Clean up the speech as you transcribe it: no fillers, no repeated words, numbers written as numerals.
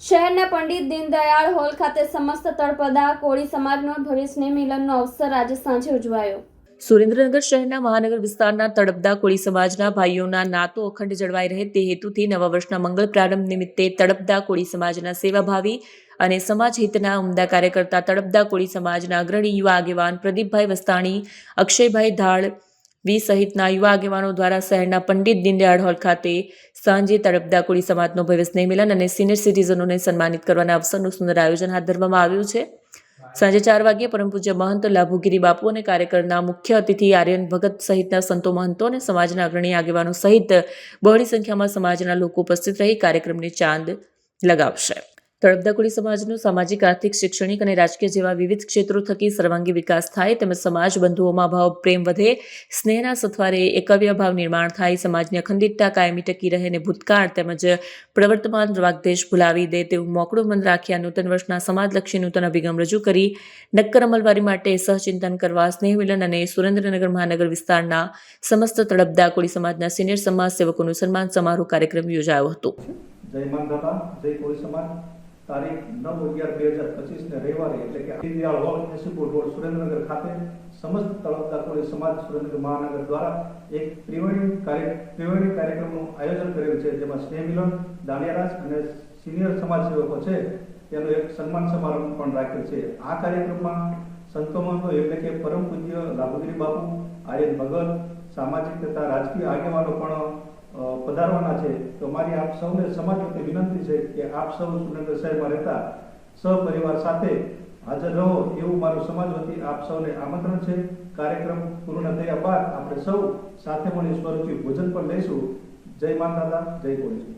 શહેરના પંડિત દીનદયાળ હોલ ખાતે સમસ્ત તળપદા કોળી સમાજનો ભવ્ય સ્નેહ મિલનનો અવસર આજે સાંજે ઉજવાયો। સુરેન્દ્રનગર શહેરના મહાનગર વિસ્તારના તળપદા કોળી સમાજના ભાઈઓના નાતો અખંડ જળવાઈ રહે તે હેતુથી નવા વર્ષના મંગળ પ્રારંભ નિમિત્તે તળપદા કોળી સમાજના સેવાભાવી અને સમાજ હિતના ઉમદા કાર્યકર્તા તળપદા કોળી સમાજના અગ્રણી યુવા આગેવાન પ્રદીપભાઈ વસ્તાણી, અક્ષયભાઈ ધાળ સહિતના યુવા આગેવાનો દ્વારા શહેરના પંડિત દીનદયાળ હોલ ખાતે સાંજે તળપદા કોળી સમાજનો ભવ્ય સ્નેહ મિલન અને સિનિયર સિટીઝનોને સન્માનિત કરવાના અવસરનું સુંદર આયોજન હાથ ધરવામાં આવ્યું છે। સાંજે 4 વાગ્યે પરમ પૂજ્ય મહંત લાભુગીરી બાપુ અને કાર્યકરના મુખ્ય અતિથિ આર્યન ભગત સહિતના સંતો મહંતો અને સમાજના અગ્રણી આગેવાનો સહિત બહોળી સંખ્યામાં સમાજના લોકો ઉપસ્થિત રહી કાર્યક્રમને ચાંદ લગાવશે। તળપદા કોળી સમાજનું સામાજિક, આર્થિક, શૈક્ષણિક અને રાજકીય જેવા વિવિધ ક્ષેત્રો થકી સર્વાંગી વિકાસ થાય તેમજ સમાજ બંધુઓમાં ભાવ પ્રેમ વધે, સ્નેહના સથવારે એકવ્ય ભાવ નિર્માણ થાય, સમાજની અખંડિતતા કાયમી ટકી રહે અને ભૂતકાળ તેમજ પ્રવર્તમાન વાગદેશ ભૂલાવી દે તેવું મોકળું મન રાખી આ નૂતન વર્ષના સમાજલક્ષી નૂતન અભિગમ રજૂ કરી નક્કર અમલવારી માટે સહચિંતન કરવા સ્નેહ મિલન અને સુરેન્દ્રનગર મહાનગર વિસ્તારના સમસ્ત તળપદા કોળી સમાજના સિનિયર સમાજ સેવકોનું સન્માન સમારોહ કાર્યક્રમ યોજાયો હતો। જય માંધાતા, જય કોળી સમાજ। તારીખ 9/11/2025 ને રવિવારે એટલે કે દીનદયાળ હોલ એસપીપુર રોડ સુરેન્દ્રનગર ખાતે સમસ્ત તળપદા કોળી સમાજ સુરેન્દ્રનગર મહાનગર દ્વારા એક ત્રિવેણી કાર્યક્રમનું આયોજન કરેલું છે, જેમાં સ્નેહ મિલન, દાંડિયારાસ અને સિનિયર સમાજ સેવકો છે તેનો એક સન્માન સમારંભ પણ રાખેલ છે। આ કાર્યક્રમમાં સંતો મહંતો એટલે કે પરમ પૂજ્ય લાભુગીરી બાપુ, આર્યન ભગત, સામાજિક તથા રાજકીય આગેવાનો પણ પધારવાના છે। તો મારી આપ સૌને સમાજ વતી વિનંતી છે કે આપ સૌ સુરેન્દ્રનગર શહેરમાં રહેતા સહપરિવાર સાથે હાજર રહો એવું મારું સમાજ વતી આપ સૌને આમંત્રણ છે। કાર્યક્રમ પૂર્ણ થયા બાદ આપણે સૌ સાથે મળી સ્વરૂપી ભોજન પણ લઈશું। જય માંધાતા, જય કોળી।